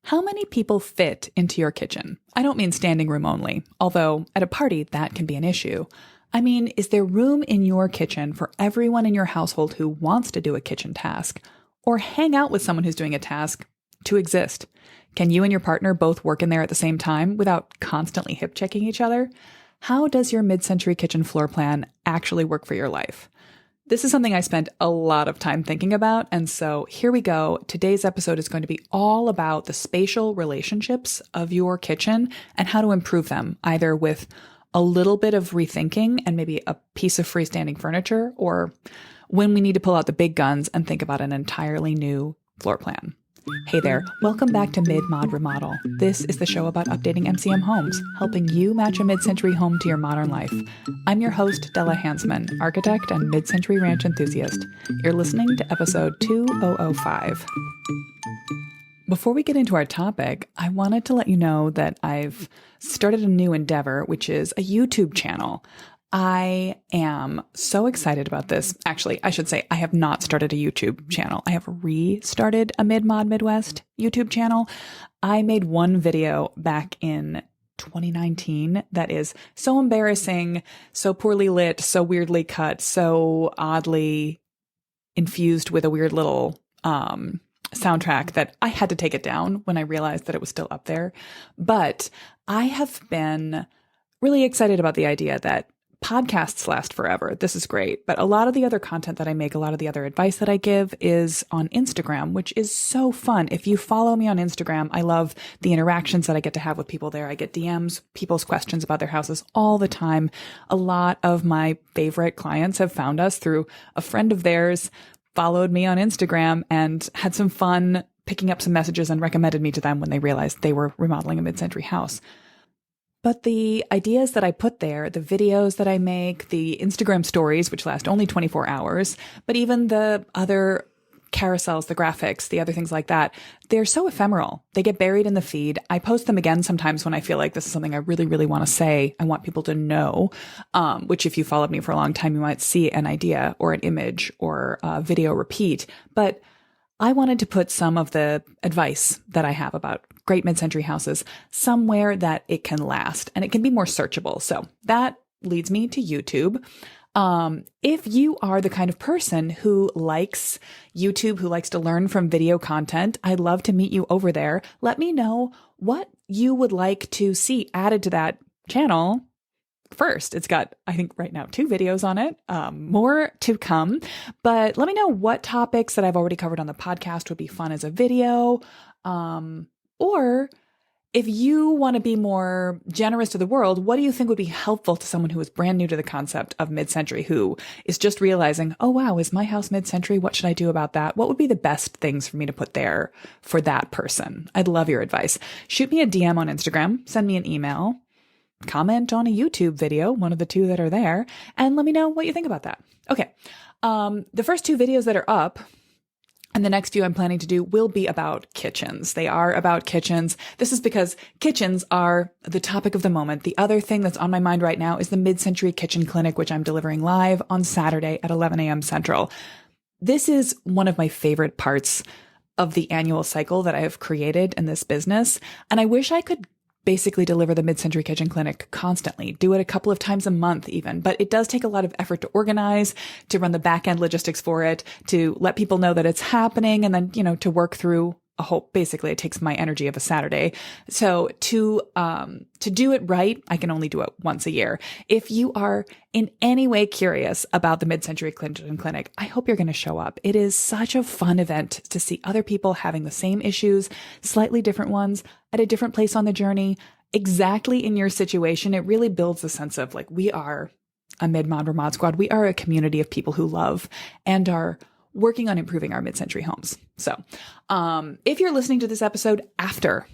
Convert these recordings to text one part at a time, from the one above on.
How many people fit into your kitchen? I don't mean standing room only, although at a party that can be an issue. I mean, is there room in your kitchen for everyone in your household who wants to do a kitchen task or hang out with someone who's doing a task to exist? Can you and your partner both work in there at the same time without constantly hip checking each other? How does your mid-century kitchen floor plan actually work for your life? This is something I spent a lot of time thinking about, and so here we go. Today's episode is going to be all about the spatial relationships of your kitchen and how to improve them, either with a little bit of rethinking and maybe a piece of freestanding furniture, or when we need to pull out the big guns and think about an entirely new floor plan. Hey there, welcome back to Mid-Mod Remodel. This is the show about updating MCM homes, helping you match a mid-century home to your modern life. I'm your host, Della Hansman, architect and mid-century ranch enthusiast. You're listening to episode 2005. Before we get into our topic, I wanted to let you know that I've started a new endeavor, which is a YouTube channel. I am so excited about this. Actually, I should say I have not started a YouTube channel. I have restarted a Mid-Mod Midwest YouTube channel. I made one video back in 2019 that is so embarrassing, so poorly lit, so weirdly cut, so oddly infused with a weird little soundtrack that I had to take it down when I realized that it was still up there. But I have been really excited about the idea that podcasts last forever. This is great. But a lot of the other content that I make, a lot of the other advice that I give is on Instagram, which is so fun. If you follow me on Instagram, I love the interactions that I get to have with people there. I get DMs, people's questions about their houses all the time. A lot of my favorite clients have found us through a friend of theirs, followed me on Instagram, and had some fun picking up some messages and recommended me to them when they realized they were remodeling a mid-century house. But the ideas that I put there, the videos that I make, the Instagram stories, which last only 24 hours, but even the other carousels, the graphics, the other things like that, they're so ephemeral. They get buried in the feed. I post them again sometimes when I feel like this is something I really, really want to say. I want people to know, which if you followed me for a long time, you might see an idea or an image or a video repeat. But I wanted to put some of the advice that I have about great mid-century houses somewhere that it can last and it can be more searchable. So that leads me to YouTube. If you are the kind of person who likes YouTube, who likes to learn from video content, I'd love to meet you over there. Let me know what you would like to see added to that channel. First, it's got, I think right now, 2 videos on it, more to come, but let me know what topics that I've already covered on the podcast would be fun as a video. Or if you want to be more generous to the world, what do you think would be helpful to someone who is brand new to the concept of mid-century, who is just realizing, oh, wow, is my house mid-century? What should I do about that? What would be the best things for me to put there for that person? I'd love your advice. Shoot me a DM on Instagram, send me an email, comment on a YouTube video, one of the 2 that are there, and let me know what you think about that. Okay. The first 2 videos that are up, and the next few I'm planning to do, will be about kitchens. They are about kitchens. This is because kitchens are the topic of the moment. The other thing that's on my mind right now is the Mid-Century Kitchen Clinic, which I'm delivering live on Saturday at 11 a.m. Central. This is one of my favorite parts of the annual cycle that I have created in this business. And I wish I could basically deliver the Mid-Century Kitchen Clinic constantly, do it a couple of times a month even, but it does take a lot of effort to organize, to run the back end logistics for it, to let people know that it's happening, and then, to work through a whole, basically it takes my energy of a Saturday. So to do it right, I can only do it once a year. If you are in any way curious about the Mid-Century Kitchen Clinic, I hope you're going to show up. It is such a fun event to see other people having the same issues, slightly different ones, at a different place on the journey, exactly in your situation. It really builds a sense of like, we are a Mid-Mod Remod Squad. We are a community of people who love and are working on improving our mid-century homes. So, if you're listening to this episode after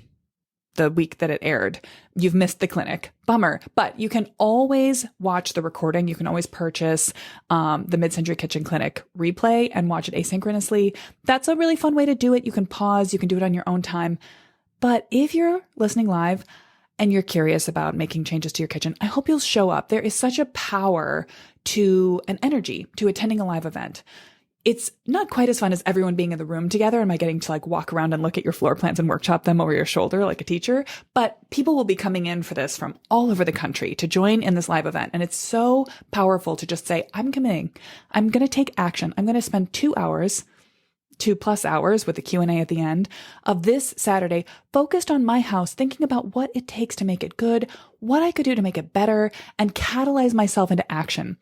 the week that it aired, you've missed the clinic. Bummer. But you can always watch the recording. You can always purchase the Mid-Century Kitchen Clinic replay and watch it asynchronously. That's a really fun way to do it. You can pause. You can do it on your own time. But if you're listening live and you're curious about making changes to your kitchen, I hope you'll show up. There is such a power to an energy to attending a live event. It's not quite as fun as everyone being in the room together. Am I getting to like walk around and look at your floor plans and workshop them over your shoulder like a teacher? But people will be coming in for this from all over the country to join in this live event. And it's so powerful to just say, I'm committing. I'm going to take action. I'm going to spend 2+ hours with the Q&A at the end of this Saturday focused on my house, thinking about what it takes to make it good, what I could do to make it better, and catalyze myself into action.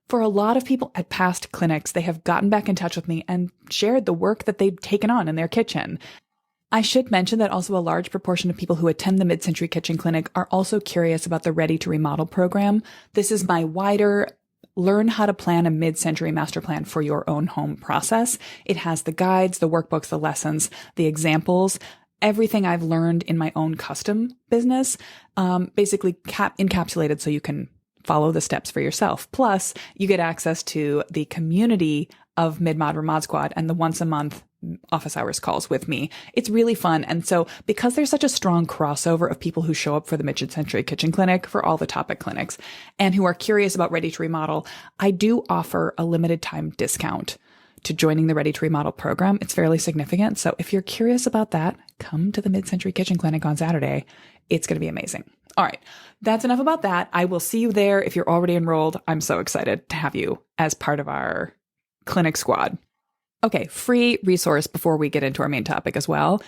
For a lot of people at past clinics, they have gotten back in touch with me and shared the work that they've taken on in their kitchen. I should mention that also a large proportion of people who attend the Mid-Century Kitchen Clinic are also curious about the Ready to Remodel program. This is my wider learn how to plan a mid-century master plan for your own home process. It has the guides, the workbooks, the lessons, the examples, everything I've learned in my own custom business, basically encapsulated so you can follow the steps for yourself. Plus, you get access to the community of Mid-Mod Remod Squad and the once a month office hours calls with me. It's really fun. And so because there's such a strong crossover of people who show up for the Mid-Century Kitchen Clinic, for all the topic clinics, and who are curious about Ready to Remodel, I do offer a limited time discount to joining the Ready to Remodel program. It's fairly significant. So if you're curious about that, come to the Mid-Century Kitchen Clinic on Saturday. It's going to be amazing. All right. That's enough about that. I will see you there. If you're already enrolled, I'm so excited to have you as part of our clinic squad. Okay. Free resource before we get into our main topic as well.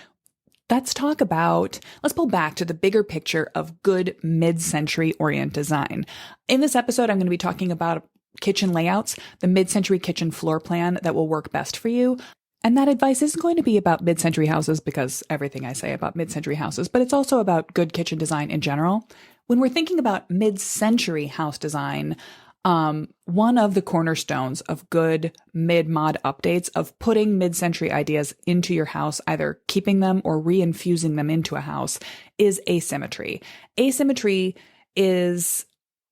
Let's pull back to the bigger picture of good mid-century orient design. In this episode, I'm going to be talking about kitchen layouts, the mid-century kitchen floor plan that will work best for you. And that advice isn't going to be about mid-century houses because everything I say about mid-century houses, but it's also about good kitchen design in general. When we're thinking about mid-century house design, one of the cornerstones of good mid-mod updates, of putting mid-century ideas into your house, either keeping them or reinfusing them into a house, is asymmetry. Asymmetry is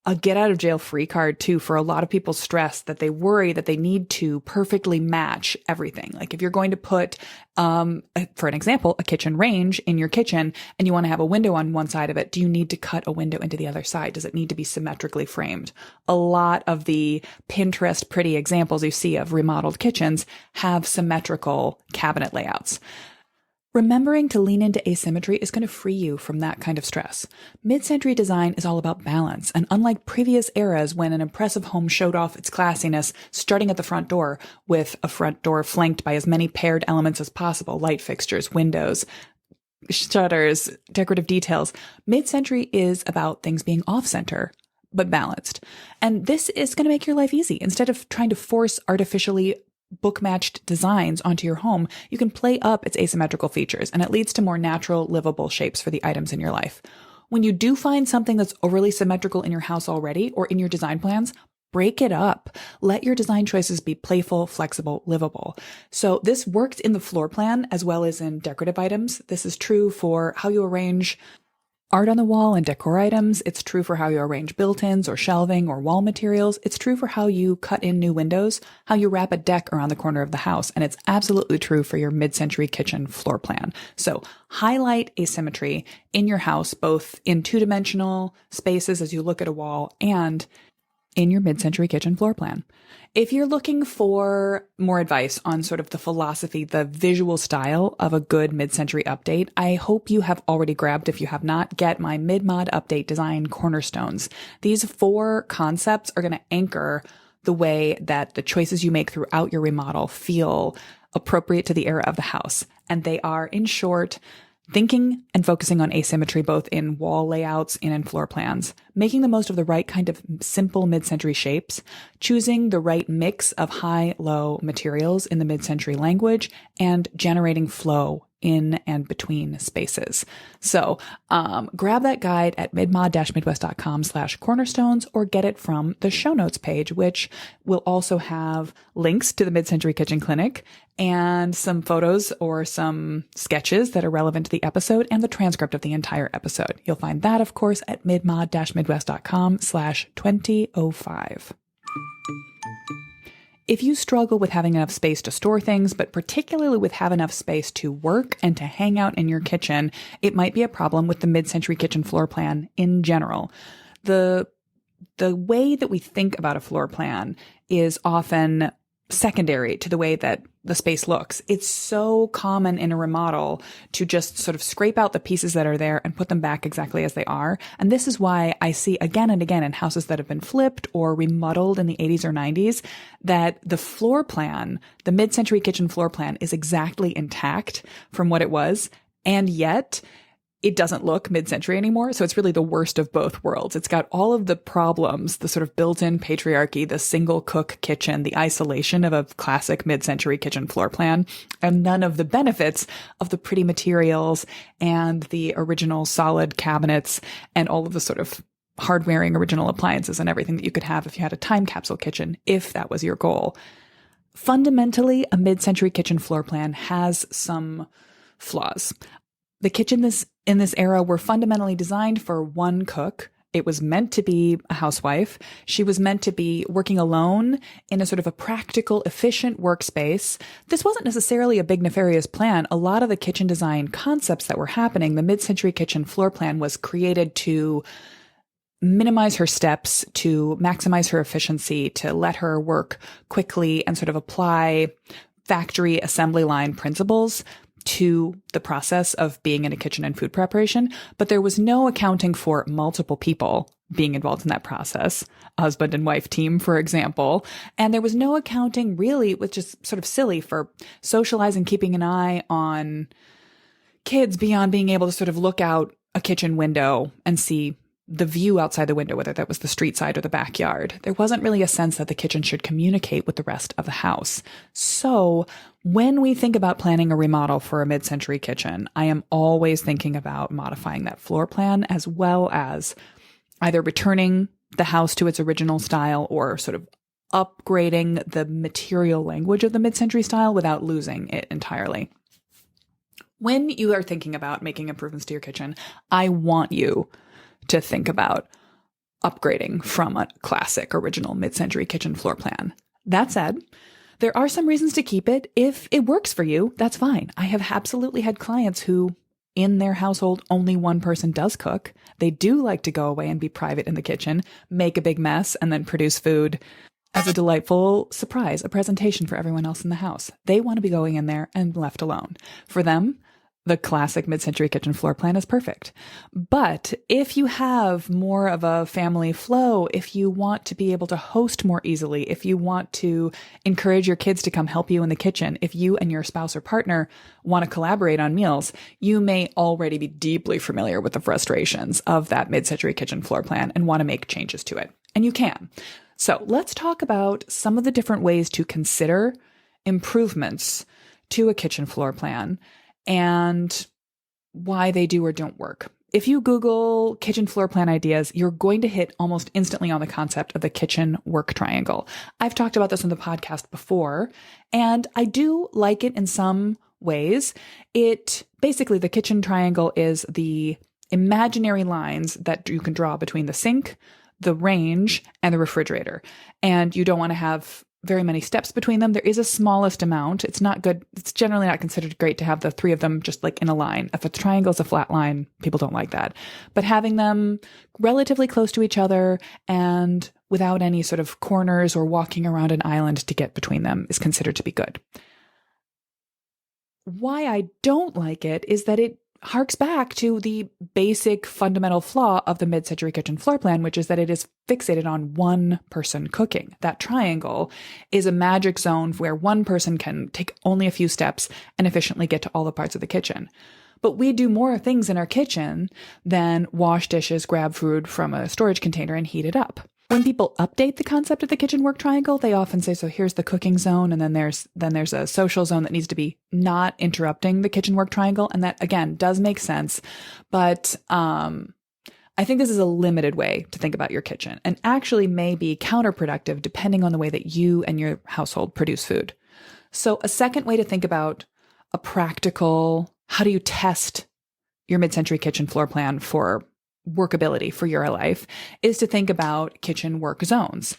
a get out of jail free card too for a lot of people stressed that they worry that they need to perfectly match everything. Like if you're going to put, for an example, a kitchen range in your kitchen and you want to have a window on one side of it, do you need to cut a window into the other side? Does it need to be symmetrically framed? A lot of the Pinterest pretty examples you see of remodeled kitchens have symmetrical cabinet layouts. Remembering to lean into asymmetry is going to free you from that kind of stress. Mid-century design is all about balance, and unlike previous eras when an impressive home showed off its classiness starting at the front door, with a front door flanked by as many paired elements as possible, light fixtures, windows, shutters, decorative details, mid-century is about things being off-center, but balanced. And this is going to make your life easy. Instead of trying to force artificially book-matched designs onto your home, you can play up its asymmetrical features, and it leads to more natural, livable shapes for the items in your life. When you do find something that's overly symmetrical in your house already or in your design plans, break it up. Let your design choices be playful, flexible, livable. So this works in the floor plan as well as in decorative items. This is true for how you arrange art on the wall and decor items. It's true for how you arrange built-ins or shelving or wall materials. It's true for how you cut in new windows, how you wrap a deck around the corner of the house. And it's absolutely true for your mid-century kitchen floor plan. So highlight asymmetry in your house, both in two-dimensional spaces as you look at a wall and in your mid-century kitchen floor plan. If you're looking for more advice on sort of the philosophy, the visual style of a good mid-century update, I hope you have already grabbed, if you have not, get my Mid-Mod Update Design Cornerstones. These 4 concepts are going to anchor the way that the choices you make throughout your remodel feel appropriate to the era of the house. And they are, in short, thinking and focusing on asymmetry both in wall layouts and in floor plans, making the most of the right kind of simple mid-century shapes, choosing the right mix of high-low materials in the mid-century language, and generating flow in and between spaces. So grab that guide at midmod-midwest.com/cornerstones or get it from the show notes page, which will also have links to the Mid-Century Kitchen Clinic and some photos or some sketches that are relevant to the episode and the transcript of the entire episode. You'll find that, of course, at midmod-midwest.com/2005. If you struggle with having enough space to store things, but particularly with having enough space to work and to hang out in your kitchen, it might be a problem with the mid-century kitchen floor plan in general. The way that we think about a floor plan is often secondary to the way that the space looks. It's so common in a remodel to just sort of scrape out the pieces that are there and put them back exactly as they are. And this is why I see again and again in houses that have been flipped or remodeled in the 80s or 90s that the floor plan, the mid-century kitchen floor plan, is exactly intact from what it was. And yet it doesn't look mid-century anymore. So it's really the worst of both worlds. It's got all of the problems, the sort of built-in patriarchy, the single cook kitchen, the isolation of a classic mid-century kitchen floor plan, and none of the benefits of the pretty materials and the original solid cabinets and all of the sort of hard-wearing original appliances and everything that you could have if you had a time capsule kitchen, if that was your goal. Fundamentally, a mid-century kitchen floor plan has some flaws. The kitchens in this era were fundamentally designed for one cook. It was meant to be a housewife. She was meant to be working alone in a sort of a practical, efficient workspace. This wasn't necessarily a big nefarious plan. A lot of the kitchen design concepts that were happening, the mid-century kitchen floor plan was created to minimize her steps, to maximize her efficiency, to let her work quickly and sort of apply factory assembly line principles to the process of being in a kitchen and food preparation, but there was no accounting for multiple people being involved in that process, a husband and wife team, for example. And there was no accounting really, which is sort of silly, for socializing, keeping an eye on kids beyond being able to sort of look out a kitchen window and see the view outside the window, whether that was the street side or the backyard. There wasn't really a sense that the kitchen should communicate with the rest of the house. So when we think about planning a remodel for a mid-century kitchen, I am always thinking about modifying that floor plan as well as either returning the house to its original style or sort of upgrading the material language of the mid-century style without losing it entirely. When you are thinking about making improvements to your kitchen, I want you to think about upgrading from a classic original mid-century kitchen floor plan. That said, there are some reasons to keep it. If it works for you, that's fine. I have absolutely had clients who, in their household, only one person does cook. They do like to go away and be private in the kitchen, make a big mess, and then produce food as a delightful surprise, a presentation for everyone else in the house. They want to be going in there and left alone. For them, the classic mid-century kitchen floor plan is perfect. But if you have more of a family flow, if you want to be able to host more easily, if you want to encourage your kids to come help you in the kitchen, if you and your spouse or partner want to collaborate on meals, you may already be deeply familiar with the frustrations of that mid-century kitchen floor plan and want to make changes to it. And you can. So let's talk about some of the different ways to consider improvements to a kitchen floor plan and why they do or don't work. If you Google kitchen floor plan ideas, you're going to hit almost instantly on the concept of the kitchen work triangle. I've talked about this on the podcast before, and I do like it in some ways. Basically, the kitchen triangle is the imaginary lines that you can draw between the sink, the range, and the refrigerator. And you don't want to have very many steps between them. There is a smallest amount. It's not good. It's generally not considered great to have the three of them just like in a line. If a triangle is a flat line, people don't like that. But having them relatively close to each other and without any sort of corners or walking around an island to get between them is considered to be good. Why I don't like it is that it harks back to the basic fundamental flaw of the mid-century kitchen floor plan, which is that it is fixated on one person cooking. That triangle is a magic zone where one person can take only a few steps and efficiently get to all the parts of the kitchen. But we do more things in our kitchen than wash dishes, grab food from a storage container, and heat it up. When people update the concept of the kitchen work triangle, they often say, so here's the cooking zone, and then there's a social zone that needs to be not interrupting the kitchen work triangle. And that, again, does make sense. But I think this is a limited way to think about your kitchen and actually may be counterproductive depending on the way that you and your household produce food. So a second way to think about a practical, how do you test your mid-century kitchen floor plan for workability for your life is to think about kitchen work zones.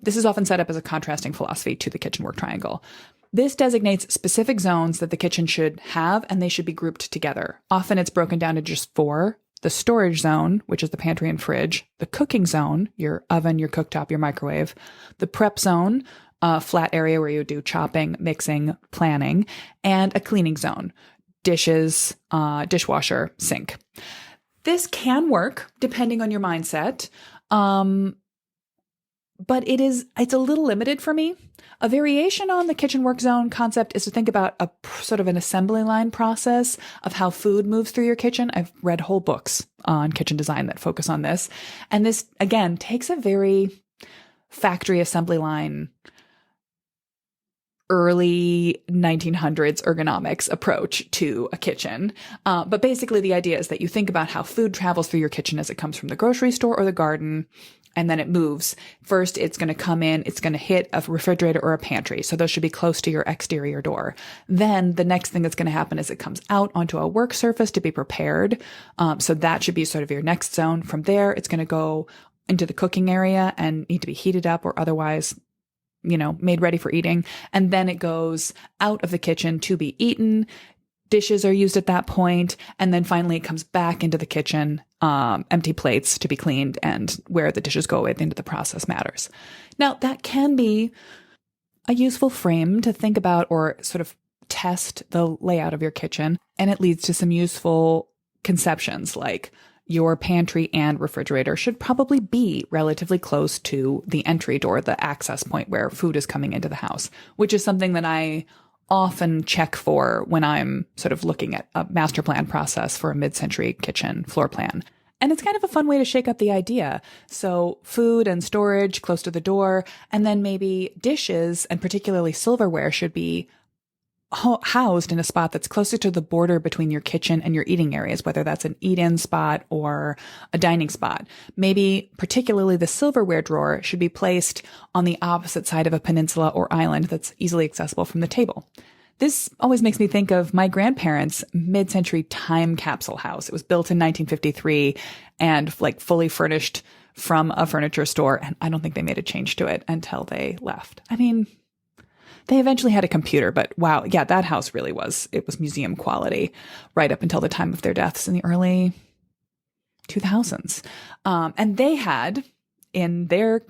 This is often set up as a contrasting philosophy to the kitchen work triangle. This designates specific zones that the kitchen should have, and they should be grouped together. Often it's broken down to just four: the storage zone, which is the pantry and fridge; the cooking zone, your oven, your cooktop, your microwave; the prep zone, a flat area where you do chopping, mixing, planning, and a cleaning zone, dishes, dishwasher, sink. This can work depending on your mindset. But it's a little limited for me. A variation on the kitchen work zone concept is to think about a sort of an assembly line process of how food moves through your kitchen. I've read whole books on kitchen design that focus on this. And this, again, takes a very factory assembly line, early 1900s ergonomics approach to a kitchen. But basically the idea is that you think about how food travels through your kitchen as it comes from the grocery store or the garden, and then it moves. First, it's going to come in, it's going to hit a refrigerator or a pantry. So those should be close to your exterior door. Then the next thing that's going to happen is it comes out onto a work surface to be prepared. So that should be sort of your next zone. From there, it's going to go into the cooking area and need to be heated up or otherwise, made ready for eating. And then it goes out of the kitchen to be eaten. Dishes are used at that point, and then finally it comes back into the kitchen, empty plates to be cleaned, and where the dishes go at the end of the process matters. Now, that can be a useful frame to think about or sort of test the layout of your kitchen, and it leads to some useful conceptions like your pantry and refrigerator should probably be relatively close to the entry door, the access point where food is coming into the house, which is something that I often check for when I'm sort of looking at a master plan process for a mid-century kitchen floor plan. And it's kind of a fun way to shake up the idea. So food and storage close to the door, and then maybe dishes and particularly silverware should be housed in a spot that's closer to the border between your kitchen and your eating areas, whether that's an eat-in spot or a dining spot. Maybe particularly the silverware drawer should be placed on the opposite side of a peninsula or island that's easily accessible from the table. This always makes me think of my grandparents' mid-century time capsule house. It was built in 1953 and fully furnished from a furniture store, and I don't think they made a change to it until they left. I mean, they eventually had a computer, but wow, yeah, that house really was museum quality right up until the time of their deaths in the early 2000s. And they had, in their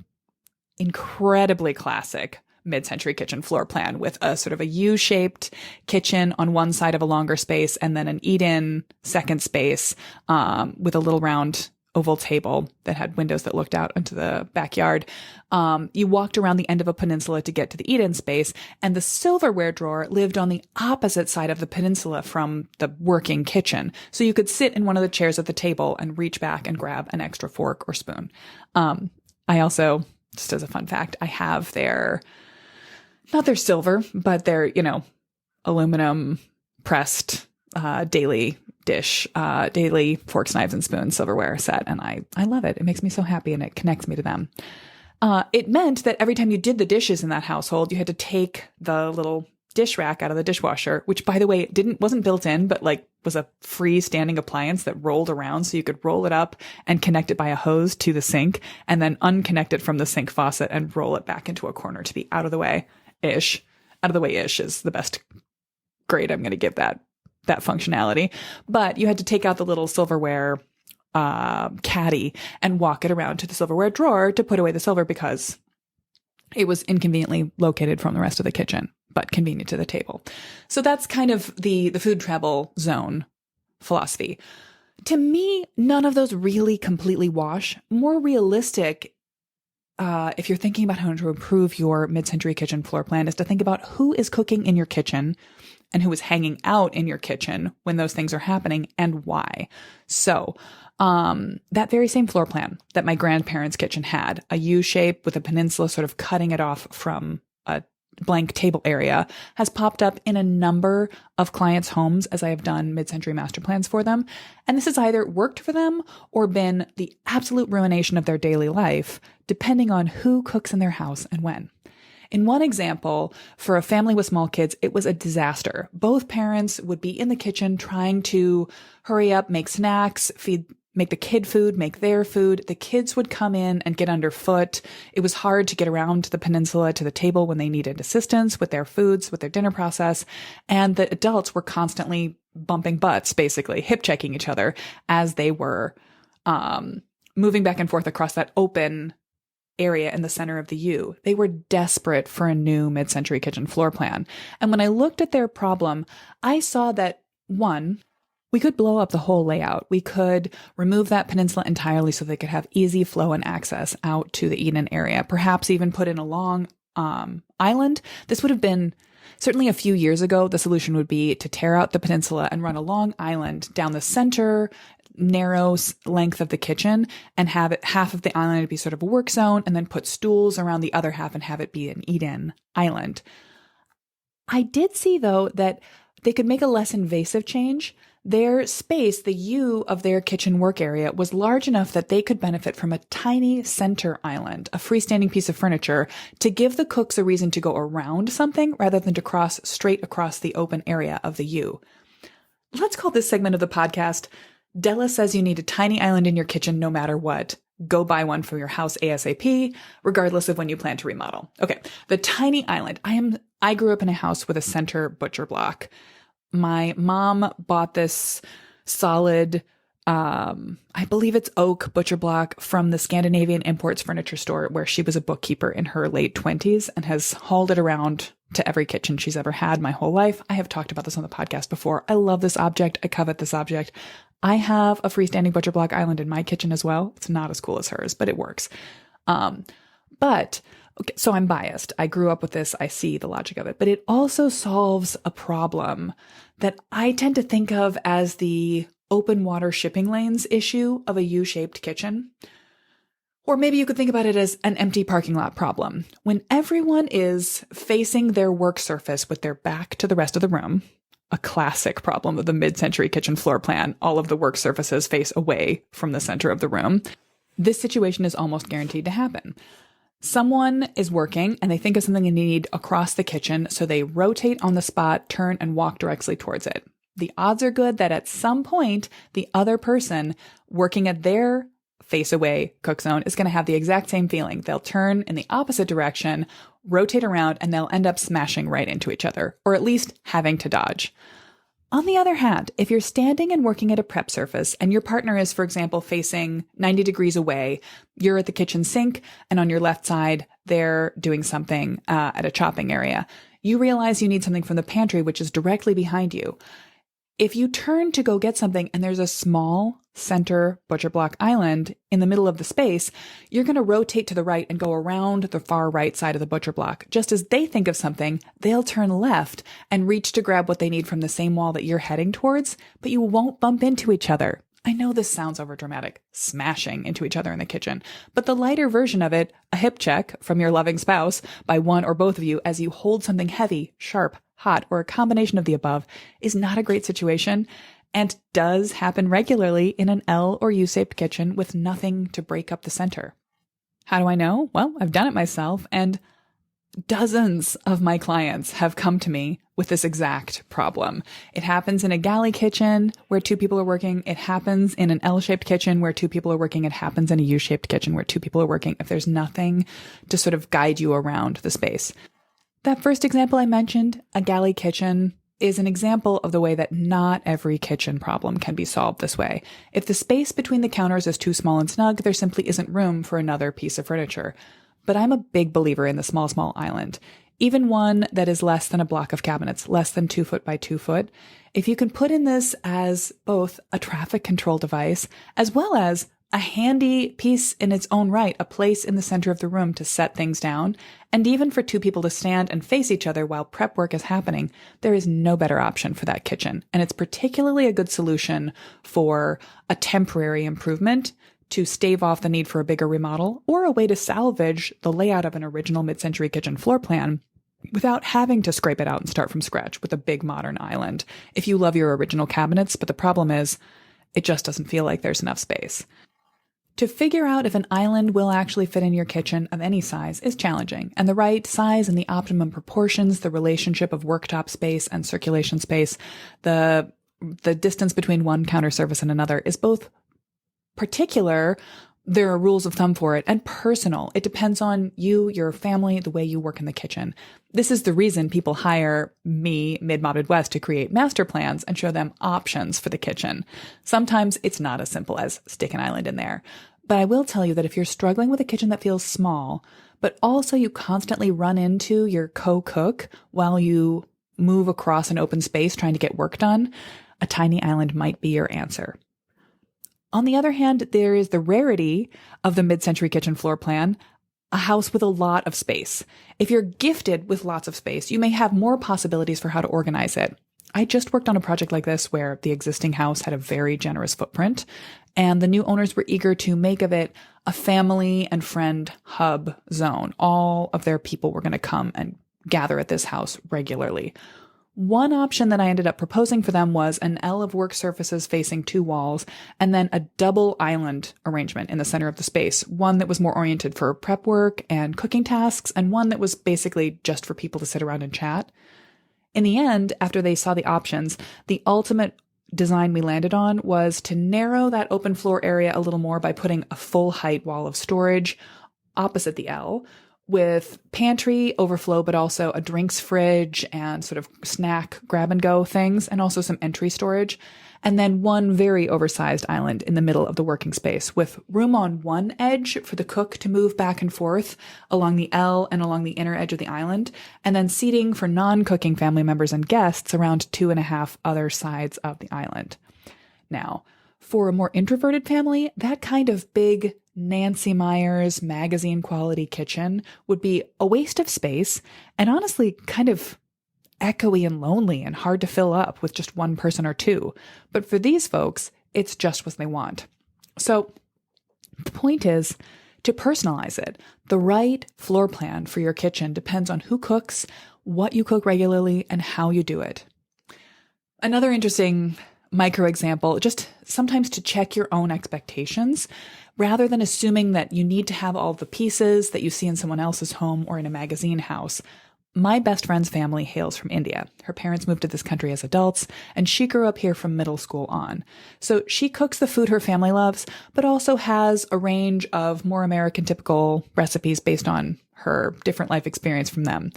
incredibly classic mid-century kitchen floor plan with a sort of a U-shaped kitchen on one side of a longer space and then an eat-in second space with a little round oval table that had windows that looked out into the backyard. You walked around the end of a peninsula to get to the eat-in space, and the silverware drawer lived on the opposite side of the peninsula from the working kitchen. So you could sit in one of the chairs at the table and reach back and grab an extra fork or spoon. I also, just as a fun fact, I have not their silver, but their, aluminum pressed daily forks, knives, and spoons silverware set. And I love it. It makes me so happy and it connects me to them. It meant that every time you did the dishes in that household, you had to take the little dish rack out of the dishwasher, which by the way, wasn't built in, but was a freestanding appliance that rolled around. So you could roll it up and connect it by a hose to the sink and then unconnect it from the sink faucet and roll it back into a corner to be out of the way-ish. Out of the way-ish is the best grade I'm going to give that functionality. But you had to take out the little silverware caddy and walk it around to the silverware drawer to put away the silver because it was inconveniently located from the rest of the kitchen, but convenient to the table. So that's kind of the food travel zone philosophy. To me, none of those really completely wash. More realistic, if you're thinking about how to improve your mid-century kitchen floor plan, is to think about who is cooking in your kitchen and who is hanging out in your kitchen when those things are happening and why. So that very same floor plan that my grandparents' kitchen had, a U shape with a peninsula sort of cutting it off from a blank table area, has popped up in a number of clients' homes as I have done mid-century master plans for them. And this has either worked for them or been the absolute ruination of their daily life, depending on who cooks in their house and when. In one example, for a family with small kids, it was a disaster. Both parents would be in the kitchen trying to hurry up, make snacks, make the kid food, make their food. The kids would come in and get underfoot. It was hard to get around to the peninsula to the table when they needed assistance with their foods, with their dinner process. And the adults were constantly bumping butts, basically hip checking each other as they were moving back and forth across that open area in the center of the U. They were desperate for a new mid-century kitchen floor plan. And when I looked at their problem, I saw that, one, we could blow up the whole layout. We could remove that peninsula entirely so they could have easy flow and access out to the Eden area, perhaps even put in a long island. This would have been certainly a few years ago. The solution would be to tear out the peninsula and run a long island down the center, narrow length of the kitchen, and have it half of the island be sort of a work zone, and then put stools around the other half and have it be an Eden island. I did see, though, that they could make a less invasive change. Their space, the U of their kitchen work area, was large enough that they could benefit from a tiny center island, a freestanding piece of furniture, to give the cooks a reason to go around something rather than to cross straight across the open area of the U. Let's call this segment of the podcast, Della Says You Need a Tiny Island in Your Kitchen No Matter What. Go buy one for your house ASAP, regardless of when you plan to remodel. Okay, the tiny island. I grew up in a house with a center butcher block. My mom bought this solid, I believe it's oak butcher block from the Scandinavian Imports Furniture Store, where she was a bookkeeper in her late 20s and has hauled it around to every kitchen she's ever had my whole life. I have talked about this on the podcast before. I love this object. I covet this object. I have a freestanding butcher block island in my kitchen as well. It's not as cool as hers, but it works. Okay, so I'm biased. I grew up with this. I see the logic of it, but it also solves a problem that I tend to think of as the open water shipping lanes issue of a U-shaped kitchen. Or maybe you could think about it as an empty parking lot problem. When everyone is facing their work surface with their back to the rest of the room, a classic problem of the mid-century kitchen floor plan, all of the work surfaces face away from the center of the room, this situation is almost guaranteed to happen. Someone is working and they think of something they need across the kitchen, so they rotate on the spot, turn, and walk directly towards it. The odds are good that at some point, the other person working at their face away cook zone is going to have the exact same feeling. They'll turn in the opposite direction, rotate around, and they'll end up smashing right into each other, or at least having to dodge. On the other hand, if you're standing and working at a prep surface and your partner is, for example, facing 90 degrees away, you're at the kitchen sink, and on your left side, they're doing something at a chopping area. You realize you need something from the pantry, which is directly behind you. If you turn to go get something and there's a small center butcher block island in the middle of the space, you're going to rotate to the right and go around the far right side of the butcher block. Just as they think of something, they'll turn left and reach to grab what they need from the same wall that you're heading towards, but you won't bump into each other. I know this sounds overdramatic, smashing into each other in the kitchen, but the lighter version of it, a hip check from your loving spouse by one or both of you as you hold something heavy, sharp, hot, or a combination of the above, is not a great situation and does happen regularly in an L or U-shaped kitchen with nothing to break up the center. How do I know? Well, I've done it myself, and dozens of my clients have come to me with this exact problem. It happens in a galley kitchen where two people are working. It happens in an L-shaped kitchen where two people are working. It happens in a U-shaped kitchen where two people are working if there's nothing to sort of guide you around the space. That first example I mentioned, a galley kitchen, is an example of the way that not every kitchen problem can be solved this way. If the space between the counters is too small and snug, there simply isn't room for another piece of furniture. But I'm a big believer in the small island, even one that is less than a block of cabinets, less than 2 foot by 2 foot. If you can put in this as both a traffic control device, as well as a handy piece in its own right, a place in the center of the room to set things down, and even for two people to stand and face each other while prep work is happening, there is no better option for that kitchen. And it's particularly a good solution for a temporary improvement to stave off the need for a bigger remodel, or a way to salvage the layout of an original mid-century kitchen floor plan without having to scrape it out and start from scratch with a big modern island. If you love your original cabinets, but the problem is, it just doesn't feel like there's enough space. To figure out if an island will actually fit in your kitchen of any size is challenging, and the right size and the optimum proportions, the relationship of worktop space and circulation space, the distance between one counter surface and another is both particular, there are rules of thumb for it, and personal. It depends on you, your family, the way you work in the kitchen. This is the reason people hire me, Mid-Mod Midwest, to create master plans and show them options for the kitchen. Sometimes it's not as simple as stick an island in there. But I will tell you that if you're struggling with a kitchen that feels small, but also you constantly run into your co-cook while you move across an open space trying to get work done, a tiny island might be your answer. On the other hand, there is the rarity of the mid-century kitchen floor plan, a house with a lot of space. If you're gifted with lots of space, you may have more possibilities for how to organize it. I just worked on a project like this where the existing house had a very generous footprint, and the new owners were eager to make of it a family and friend hub zone. All of their people were going to come and gather at this house regularly. One option that I ended up proposing for them was an L of work surfaces facing 2 walls, and then a double island arrangement in the center of the space, one that was more oriented for prep work and cooking tasks, and one that was basically just for people to sit around and chat. In the end, after they saw the options, the ultimate design we landed on was to narrow that open floor area a little more by putting a full height wall of storage opposite the L, with pantry overflow, but also a drinks fridge and sort of snack grab and go things, and also some entry storage. And then one very oversized island in the middle of the working space with room on one edge for the cook to move back and forth along the L and along the inner edge of the island, and then seating for non-cooking family members and guests around 2.5 other sides of the island. Now, for a more introverted family, that kind of big Nancy Meyers magazine quality kitchen would be a waste of space and honestly kind of echoey and lonely and hard to fill up with just one person or two. But for these folks, it's just what they want. So the point is to personalize it. The right floor plan for your kitchen depends on who cooks, what you cook regularly, and how you do it. Another interesting micro example, just sometimes to check your own expectations, rather than assuming that you need to have all the pieces that you see in someone else's home or in a magazine house. My best friend's family hails from India. Her parents moved to this country as adults, and she grew up here from middle school on. So she cooks the food her family loves, but also has a range of more American typical recipes based on her different life experience from them.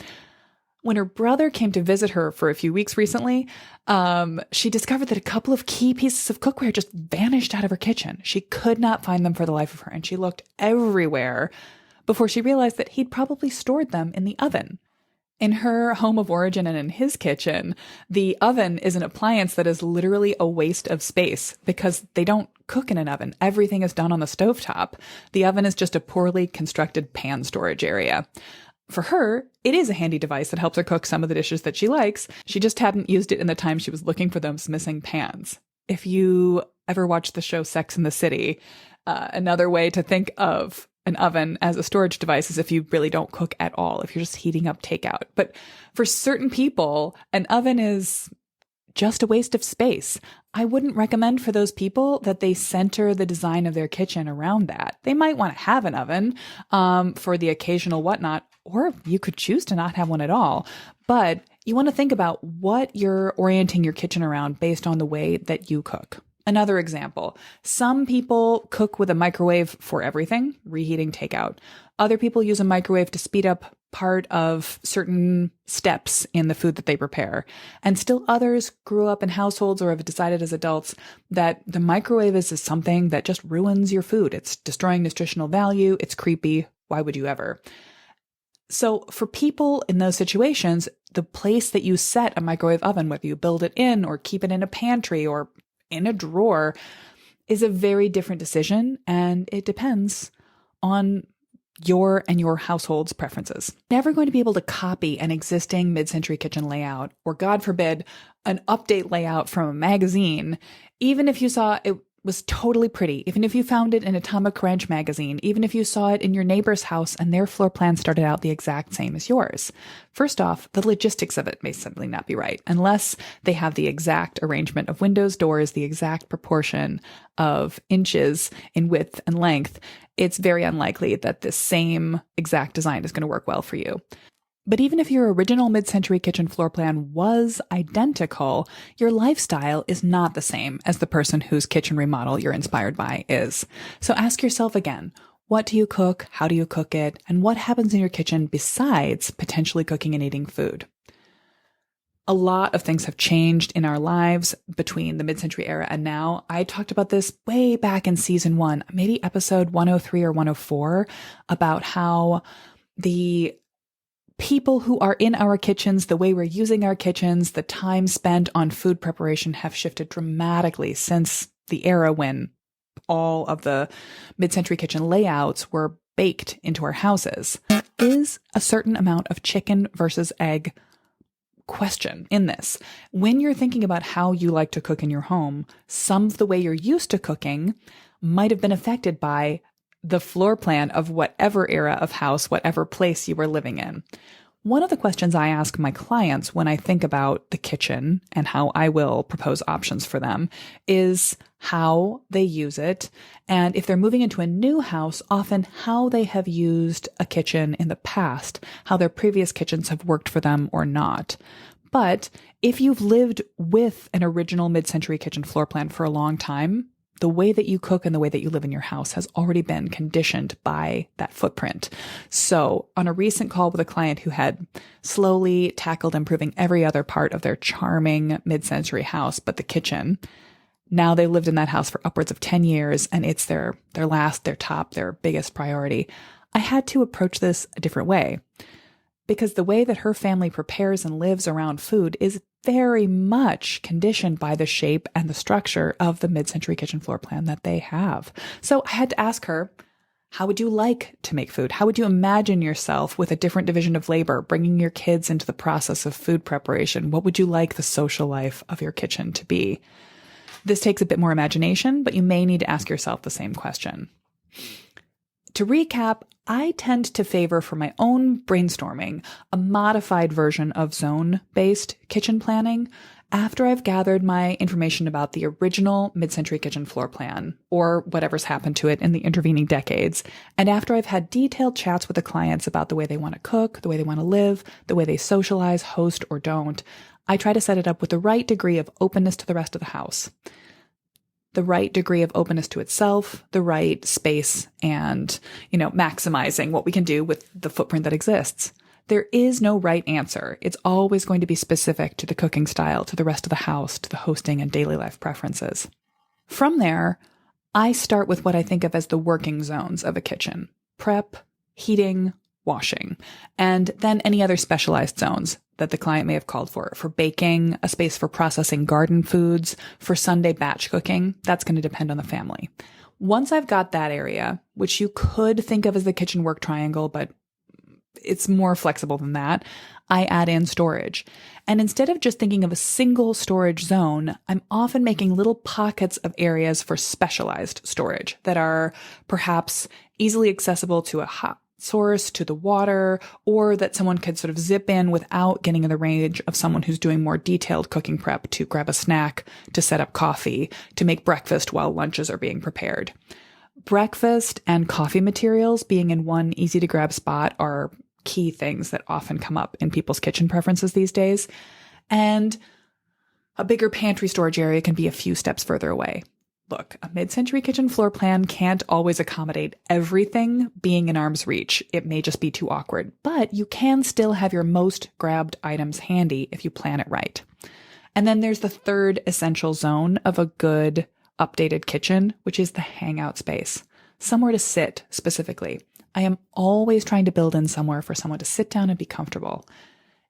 When her brother came to visit her for a few weeks recently, she discovered that a couple of key pieces of cookware just vanished out of her kitchen. She could not find them for the life of her, and she looked everywhere before she realized that he'd probably stored them in the oven. In her home of origin and in his kitchen, the oven is an appliance that is literally a waste of space because they don't cook in an oven. Everything is done on the stovetop. The oven is just a poorly constructed pan storage area. For her, it is a handy device that helps her cook some of the dishes that she likes. She just hadn't used it in the time she was looking for those missing pans. If you ever watched the show Sex and the City, another way to think of an oven as a storage device is if you really don't cook at all, if you're just heating up takeout. But for certain people, an oven is just a waste of space. I wouldn't recommend for those people that they center the design of their kitchen around that. They might want to have an oven for the occasional whatnot, or you could choose to not have one at all. But you want to think about what you're orienting your kitchen around based on the way that you cook. Another example, some people cook with a microwave for everything, reheating takeout. Other people use a microwave to speed up part of certain steps in the food that they prepare. And still others grew up in households or have decided as adults that the microwave is something that just ruins your food. It's destroying nutritional value. It's creepy. Why would you ever? So for people in those situations, the place that you set a microwave oven, whether you build it in or keep it in a pantry or in a drawer, is a very different decision, and it depends on your and your household's preferences. Never going to be able to copy an existing mid-century kitchen layout, or God forbid, an update layout from a magazine, even if you saw it was totally pretty, even if you found it in Atomic Wrench magazine, even if you saw it in your neighbor's house and their floor plan started out the exact same as yours. First off, the logistics of it may simply not be right, unless they have the exact arrangement of windows, doors, the exact proportion of inches in width and length. It's very unlikely that this same exact design is going to work well for you. But even if your original mid-century kitchen floor plan was identical, your lifestyle is not the same as the person whose kitchen remodel you're inspired by is. So ask yourself again, what do you cook? How do you cook it? And what happens in your kitchen besides potentially cooking and eating food? A lot of things have changed in our lives between the mid-century era and now. I talked about this way back in season 1, maybe episode 103 or 104, about how the people who are in our kitchens, the way we're using our kitchens, the time spent on food preparation have shifted dramatically since the era when all of the mid-century kitchen layouts were baked into our houses. There is a certain amount of chicken versus egg question in this. When you're thinking about how you like to cook in your home, some of the way you're used to cooking might have been affected by the floor plan of whatever era of house, whatever place you were living in. One of the questions I ask my clients when I think about the kitchen and how I will propose options for them is how they use it. And if they're moving into a new house, often how they have used a kitchen in the past, how their previous kitchens have worked for them or not. But if you've lived with an original mid-century kitchen floor plan for a long time, the way that you cook and the way that you live in your house has already been conditioned by that footprint. So on a recent call with a client who had slowly tackled improving every other part of their charming mid-century house, but the kitchen, now they lived in that house for upwards of 10 years and it's their last, their top, their biggest priority. I had to approach this a different way because the way that her family prepares and lives around food is very much conditioned by the shape and the structure of the mid-century kitchen floor plan that they have. So I had to ask her, how would you like to make food? How would you imagine yourself with a different division of labor, bringing your kids into the process of food preparation? What would you like the social life of your kitchen to be? This takes a bit more imagination, but you may need to ask yourself the same question. To recap, I tend to favor for my own brainstorming a modified version of zone-based kitchen planning after I've gathered my information about the original mid-century kitchen floor plan or whatever's happened to it in the intervening decades, and after I've had detailed chats with the clients about the way they want to cook, the way they want to live, the way they socialize, host, or don't. I try to set it up with the right degree of openness to the rest of the house, the right degree of openness to itself, the right space, and, maximizing what we can do with the footprint that exists. There is no right answer. It's always going to be specific to the cooking style, to the rest of the house, to the hosting and daily life preferences. From there, I start with what I think of as the working zones of a kitchen: prep, heating, washing, and then any other specialized zones that the client may have called for baking, a space for processing garden foods, for Sunday batch cooking. That's going to depend on the family. Once I've got that area, which you could think of as the kitchen work triangle, but it's more flexible than that, I add in storage. And instead of just thinking of a single storage zone, I'm often making little pockets of areas for specialized storage that are perhaps easily accessible to a hot source, to the water, or that someone could sort of zip in without getting in the range of someone who's doing more detailed cooking prep to grab a snack, to set up coffee, to make breakfast while lunches are being prepared. Breakfast and coffee materials being in one easy to grab spot are key things that often come up in people's kitchen preferences these days. And a bigger pantry storage area can be a few steps further away. Look, a mid-century kitchen floor plan can't always accommodate everything being in arm's reach. It may just be too awkward, but you can still have your most grabbed items handy if you plan it right. And then there's the third essential zone of a good updated kitchen, which is the hangout space. Somewhere to sit specifically. I am always trying to build in somewhere for someone to sit down and be comfortable.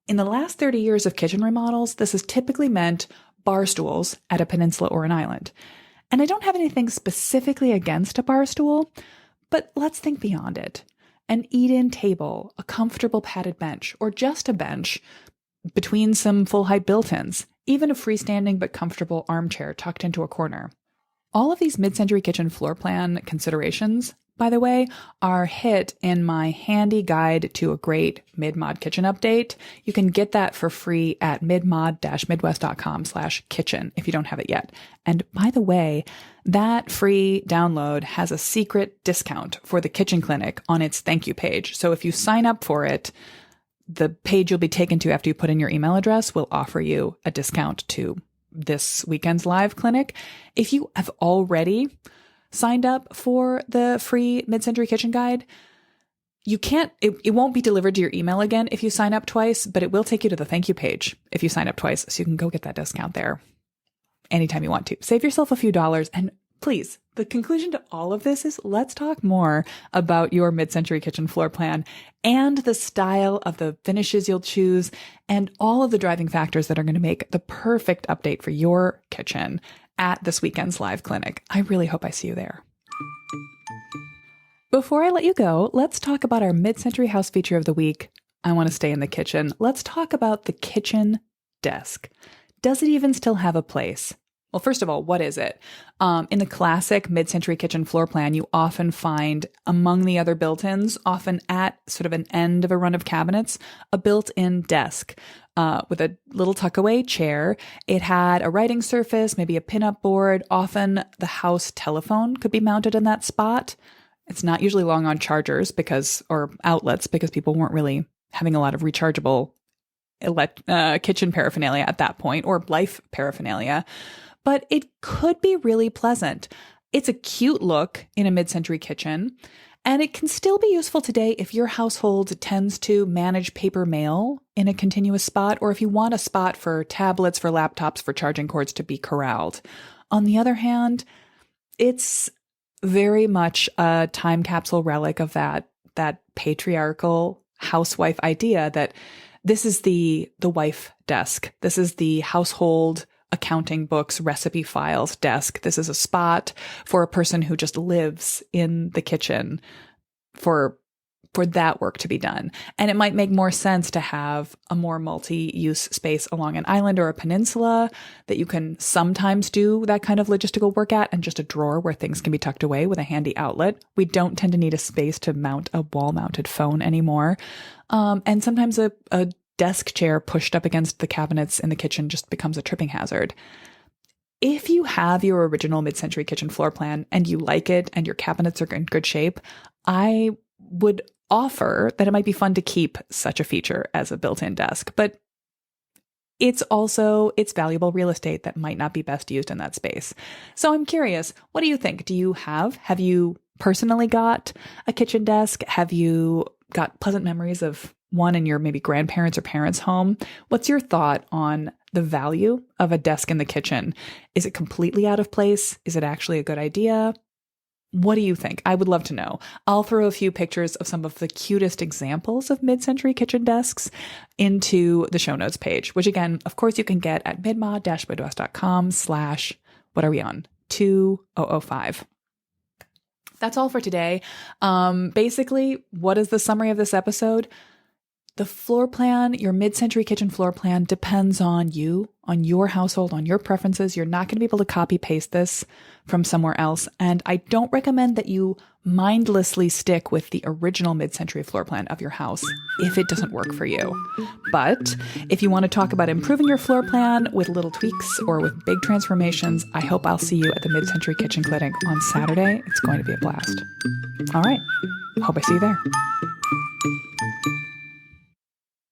In the last 30 years of kitchen remodels, this has typically meant bar stools at a peninsula or an island. And I don't have anything specifically against a bar stool, but let's think beyond it. An eat-in table, a comfortable padded bench, or just a bench between some full-height built-ins, even a freestanding but comfortable armchair tucked into a corner. All of these mid-century kitchen floor plan considerations, by the way, are hit in my handy guide to a great mid-mod kitchen update. You can get that for free at midmod-midwest.com/kitchen if you don't have it yet. And by the way, that free download has a secret discount for the kitchen clinic on its thank you page. So if you sign up for it, the page you'll be taken to after you put in your email address will offer you a discount to this weekend's live clinic. If you have already signed up for the free mid-century kitchen guide, it won't be delivered to your email again if you sign up twice, but it will take you to the thank you page if you sign up twice. So you can go get that discount there anytime you want to. Save yourself a few dollars. And please, the conclusion to all of this is let's talk more about your mid-century kitchen floor plan and the style of the finishes you'll choose and all of the driving factors that are going to make the perfect update for your kitchen at this weekend's live clinic. I really hope I see you there. Before I let you go, let's talk about our mid-century house feature of the week. I want to stay in the kitchen. Let's talk about the kitchen desk. Does it even still have a place? Well, first of all, what is it? In the classic mid-century kitchen floor plan, you often find among the other built-ins, often at sort of an end of a run of cabinets, a built-in desk with a little tuck-away chair. It had a writing surface, maybe a pin-up board. Often the house telephone could be mounted in that spot. It's not usually long on chargers or outlets because people weren't really having a lot of rechargeable kitchen paraphernalia at that point, or life paraphernalia. But it could be really pleasant. It's a cute look in a mid-century kitchen, and it can still be useful today if your household tends to manage paper mail in a continuous spot, or if you want a spot for tablets, for laptops, for charging cords to be corralled. On the other hand, it's very much a time capsule relic of that patriarchal housewife idea that this is the wife desk. This is the household accounting books, recipe files desk. This is a spot for a person who just lives in the kitchen for that work to be done. And it might make more sense to have a more multi-use space along an island or a peninsula that you can sometimes do that kind of logistical work at, and just a drawer where things can be tucked away with a handy outlet. We don't tend to need a space to mount a wall-mounted phone anymore. And sometimes a desk chair pushed up against the cabinets in the kitchen just becomes a tripping hazard. If you have your original mid-century kitchen floor plan and you like it and your cabinets are in good shape, I would offer that it might be fun to keep such a feature as a built-in desk, but it's valuable real estate that might not be best used in that space. So I'm curious, what do you think? Have you personally got a kitchen desk? Have you got pleasant memories of one in your maybe grandparents' or parents' home? What's your thought on the value of a desk in the kitchen? Is it completely out of place? Is it actually a good idea? What do you think? I would love to know. I'll throw a few pictures of some of the cutest examples of mid-century kitchen desks into the show notes page, which again, of course, you can get at midmod-midwest.com/, what are we on? 2005. That's all for today. Basically, what is the summary of this episode? The floor plan, your mid-century kitchen floor plan, depends on you, on your household, on your preferences. You're not going to be able to copy paste this from somewhere else. And I don't recommend that you mindlessly stick with the original mid-century floor plan of your house if it doesn't work for you. But if you want to talk about improving your floor plan with little tweaks or with big transformations, I hope I'll see you at the Mid-Century Kitchen Clinic on Saturday. It's going to be a blast. All right. Hope I see you there.